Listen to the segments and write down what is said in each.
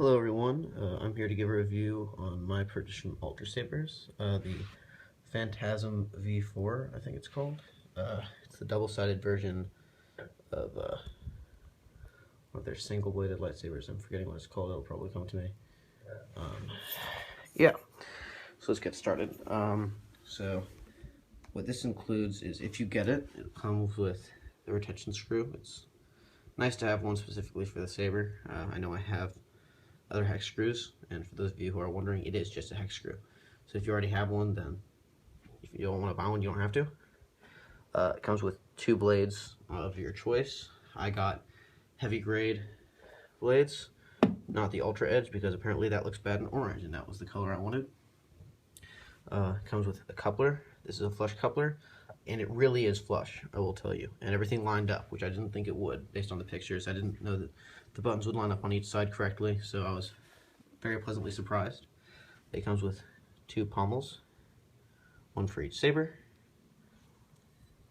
Hello everyone, I'm here to give a review on my purchase from UltraSabers, the Phantasm V4, I think it's called. It's the double-sided version of one of their single-bladed lightsabers. I'm forgetting what it's called, it'll probably come to me. Yeah, so let's get started. So what this includes is, if you get it, it comes with the retention screw. It's nice to have one specifically for the Saber. I know I have other hex screws, and for those of you who are wondering, it is just a hex screw. So if you already have one, then if you don't want to buy one, you don't have to. It comes with two blades of your choice. I got heavy grade blades, not the Ultra Edge, because apparently that looks bad in orange, and that was the color I wanted. It comes with a coupler. This is a flush coupler, and it really is flush, I will tell you. And everything lined up, which I didn't think it would, based on the pictures. I didn't know that the buttons would line up on each side correctly, so I was very pleasantly surprised. It comes with two pommels, one for each saber.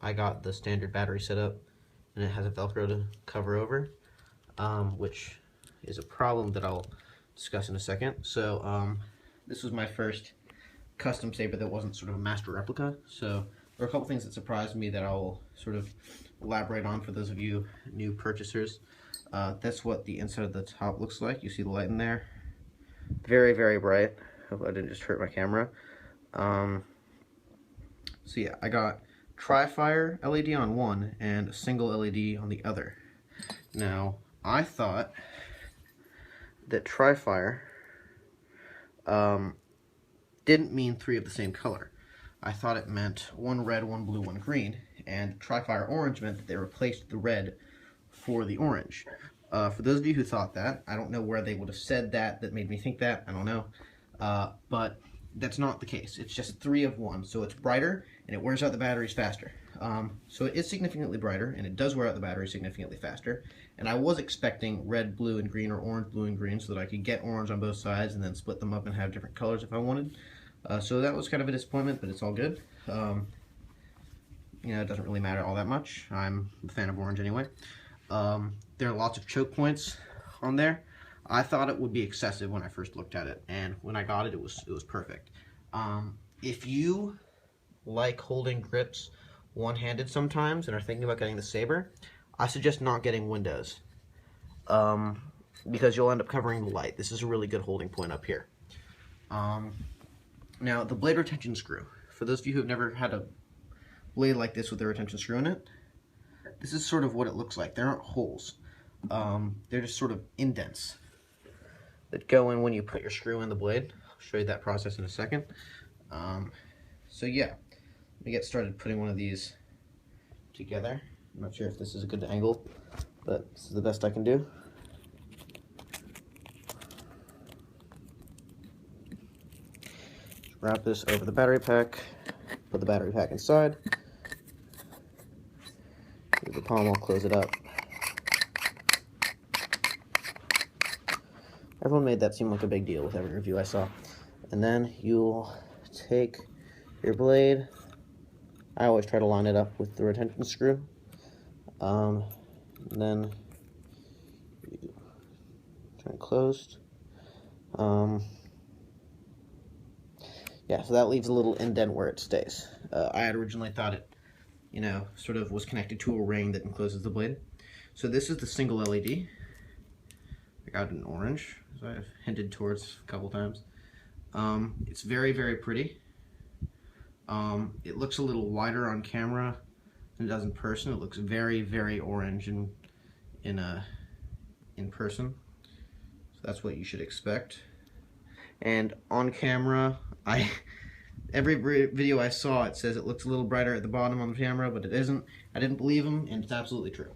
I got the standard battery setup, and it has a Velcro to cover over, which is a problem that I'll discuss in a second. So this was my first custom saber that wasn't sort of a master replica, so there are a couple things that surprised me that I'll sort of elaborate on for those of you new purchasers. That's what the inside of the top looks like. You see the light in there? Very, very bright. Hope I didn't just hurt my camera. So yeah, I got tri-fire LED on one and a single LED on the other. Now, I thought that tri-fire didn't mean three of the same color. I thought it meant one red, one blue, one green, and tri-fire orange meant that they replaced the red for the orange. For those of you who thought that, I don't know where they would have said that made me think that, I don't know, but that's not the case. It's just three of one, so it's brighter and it wears out the batteries faster. So it is significantly brighter, and it does wear out the battery significantly faster, and I was expecting red, blue, and green, or orange, blue, and green, so that I could get orange on both sides and then split them up and have different colors if I wanted. So that was kind of a disappointment, but it's all good. You know, it doesn't really matter all that much. I'm a fan of orange anyway. There are lots of choke points on there. I thought it would be excessive when I first looked at it, and when I got it, it was perfect. If you like holding grips one-handed sometimes and are thinking about getting the Saber, I suggest not getting windows, because you'll end up covering the light. This is a really good holding point up here. Now, the blade retention screw. For those of you who have never had a blade like this with a retention screw in it, this is sort of what it looks like. There aren't holes. They're just sort of indents that go in when you put your screw in the blade. I'll show you that process in a second. So yeah, let me get started putting one of these together. I'm not sure if this is a good angle, but this is the best I can do. Wrap this over the battery pack, put the battery pack inside, use the pommel, close it up. Everyone made that seem like a big deal with every review I saw. And then you'll take your blade. I always try to line it up with the retention screw. And then you turn it closed. Yeah, so that leaves a little indent where it stays. I had originally thought it, you know, sort of was connected to a ring that encloses the blade. So this is the single LED. I got it in orange, as I've hinted towards a couple times. It's very, very pretty. It looks a little wider on camera than it does in person. It looks very, very orange in person. So that's what you should expect. And on camera, every video I saw, it says it looks a little brighter at the bottom on the camera, but it isn't. I didn't believe them, and it's absolutely true.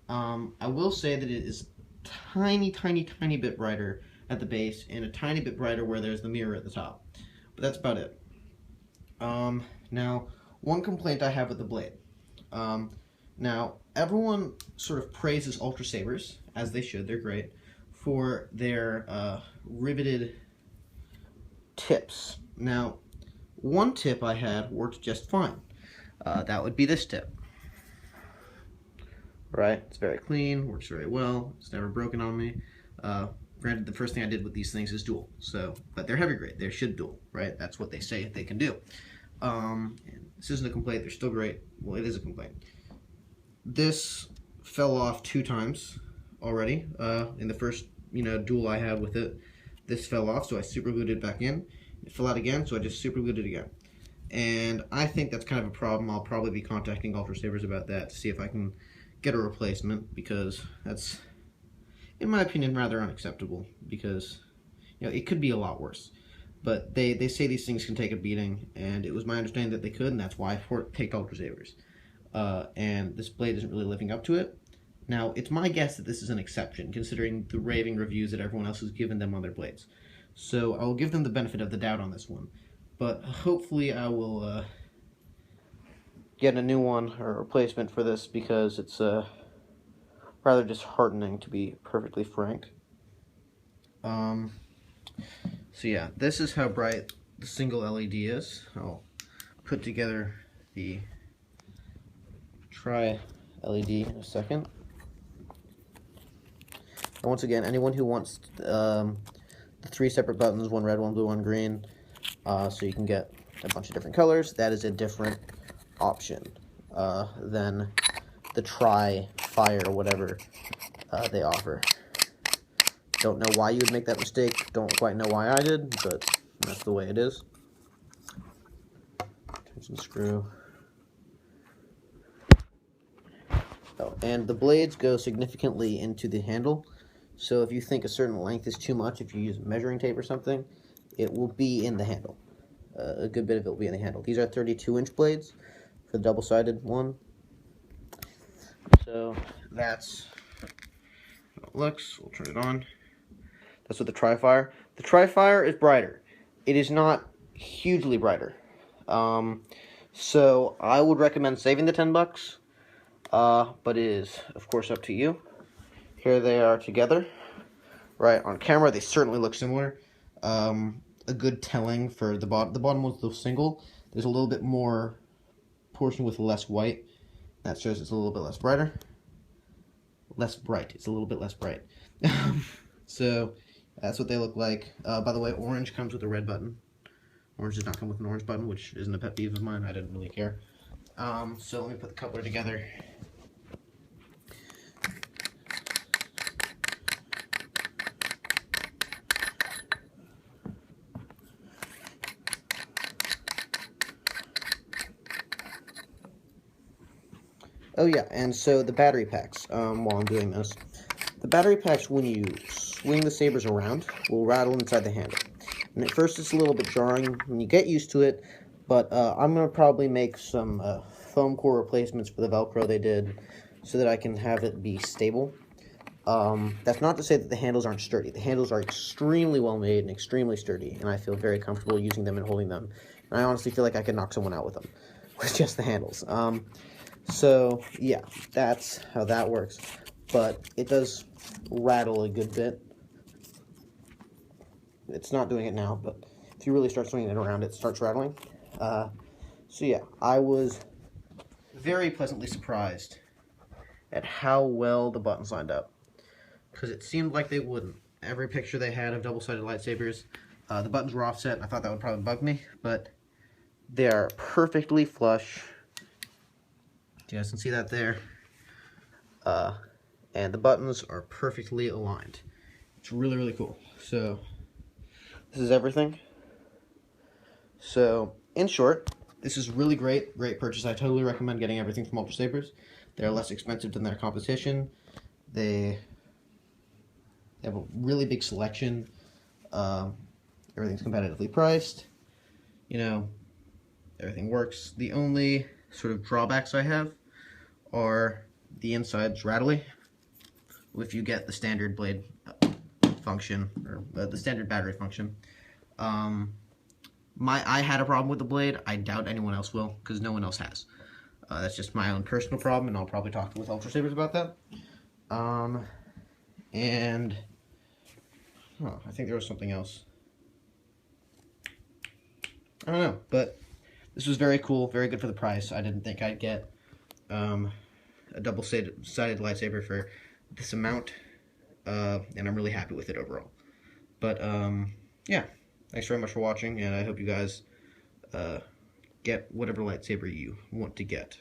I will say that it is tiny bit brighter at the base, and a tiny bit brighter where there's the mirror at the top. But that's about it. Now, one complaint I have with the blade. Now, everyone sort of praises UltraSabers, as they should, they're great, for their riveted tips. Now, one tip I had worked just fine. That would be this tip. Right, it's very clean, works very well, it's never broken on me. Granted, the first thing I did with these things is dual, so, but they're heavy grade. They should dual, right? That's what they say they can do. And this isn't a complaint. They're still great. Well, it is a complaint. This fell off 2 times already. In the first, dual I had with it, this fell off, so I super glued it back in. It fell out again, so I just super glued it again. And I think that's kind of a problem. I'll probably be contacting UltraSabers about that to see if I can get a replacement, because that's, in my opinion, rather unacceptable, because it could be a lot worse. But they say these things can take a beating, and it was my understanding that they could, and that's why I picked UltraSabers. And this blade isn't really living up to it. Now, it's my guess that this is an exception, considering the raving reviews that everyone else has given them on their blades. So I'll give them the benefit of the doubt on this one. But hopefully I will get a new one or a replacement for this, because it's rather disheartening, to be perfectly frank. So yeah, this is how bright the single LED is. I'll put together the tri-LED in a second. And once again, anyone who wants the 3 separate buttons, 1 red, 1 blue, 1 green, so you can get a bunch of different colors, that is a different option than the tri-fire or whatever they offer. Don't know why you would make that mistake, don't quite know why I did, but that's the way it is. Tension screw. Oh, and the blades go significantly into the handle, so if you think a certain length is too much, if you use measuring tape or something, it will be in the handle. A good bit of it will be in the handle. These are 32-inch blades for the double-sided one. So that's how it looks. We'll turn it on. That's with the tri-fire. The tri-fire is brighter. It is not hugely brighter. So I would recommend saving the $10, but it is, of course, up to you. Here they are together. Right, on camera they certainly look similar. A good telling for the bottom. The bottom one's the single. There's a little bit more portion with less white. That shows it's a little bit less brighter. Less bright. It's a little bit less bright. So that's what they look like. By the way, orange comes with a red button. Orange does not come with an orange button, which isn't a pet peeve of mine. I didn't really care. So let me put the coupler together. Oh yeah, and so the battery packs, while I'm doing this. The battery packs, when you swing the Sabers around, will rattle inside the handle. And at first it's a little bit jarring when you get used to it, but I'm going to probably make some foam core replacements for the Velcro they did, so that I can have it be stable. That's not to say that the handles aren't sturdy. The handles are extremely well made and extremely sturdy, and I feel very comfortable using them and holding them. And I honestly feel like I could knock someone out with them, with just the handles. So, yeah, that's how that works. But it does rattle a good bit. It's not doing it now, but if you really start swinging it around, it starts rattling. So, yeah, I was very pleasantly surprised at how well the buttons lined up, because it seemed like they wouldn't. Every picture they had of double-sided lightsabers, the buttons were offset, and I thought that would probably bug me, but they are perfectly flush. You guys can see that there. And the buttons are perfectly aligned. It's really, really cool. So, this is everything. So, in short, this is really great purchase. I totally recommend getting everything from UltraSabers. They're less expensive than their competition. They have a really big selection. Everything's competitively priced. Everything works. The only sort of drawbacks I have are the inside's rattly if you get the standard blade function, or the standard battery function. I had a problem with the blade. I doubt anyone else will, because no one else has. That's just my own personal problem, and I'll probably talk with UltraSabers about that. And I think there was something else. I don't know, but this was very cool, very good for the price. I didn't think I'd get a double-sided lightsaber for this amount. and I'm really happy with it overall. But yeah, thanks very much for watching, and I hope you guys get whatever lightsaber you want to get.